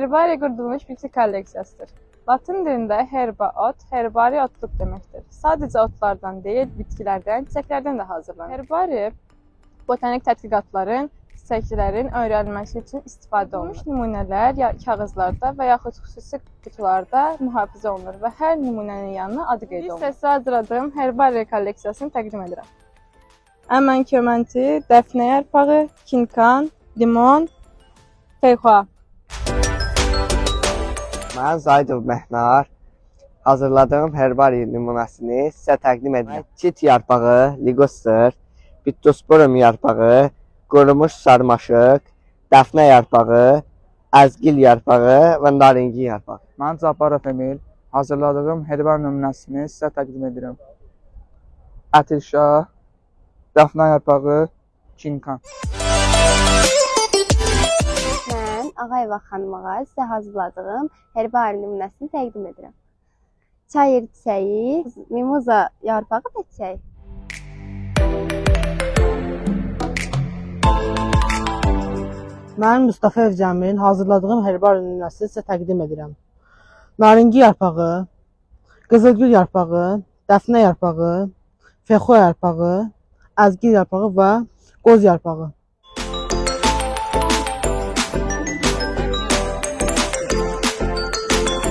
Herbariya qurdurulmuş bitki kolleksiyasıdır. Latın dilində herba ot, herbariya otluq deməkdir. Sadəcə otlardan deyil, bitkilərdən, çiçəklərdən də hazırlanır. Herbariya botanik tədqiqatların, çiçəklərin öyrənilməsi üçün istifadə olunur. Nümunələr ya kağızlarda və yaxud xüsusi qutularda mühafizə olunur və hər nümunənin yanına adı qeyd olunur. Biz sizə hazırladığım herbariya kolleksiyasını təqdim edirəm. Əmən kömənti, dəfnə yarpağı, kinkan, limon, feyxua. Mən Zaydov Məhnar hazırladığım herbariya nümunəsini sizə təqdim edirəm. Çit yarpağı, ligustr, bittosporum yarpağı, qurumuş sarmaşıq, dəfnə yarpağı, əzgil yarpağı və naringi yarpağı. Mən Cabbarov Emil hazırladığım herbariya nümunəsini sizə təqdim edirəm. Ətirşah, dəfnə yarpağı, kinkan. Mən Ağayeva xanıma sizə hazırladığım herbariya nümunəsini təqdim edirəm. Çayır çiçəyi, mimoza yarpağı və çiçəyi. Mən Mustafa Evcəmin hazırladığım herbariya nümunəsini sizə təqdim edirəm. Naringi yarpağı, qızılgül yarpağı, dəfnə yarpağı, fexo yarpağı, əzgil yarpağı və qoz yarpağı.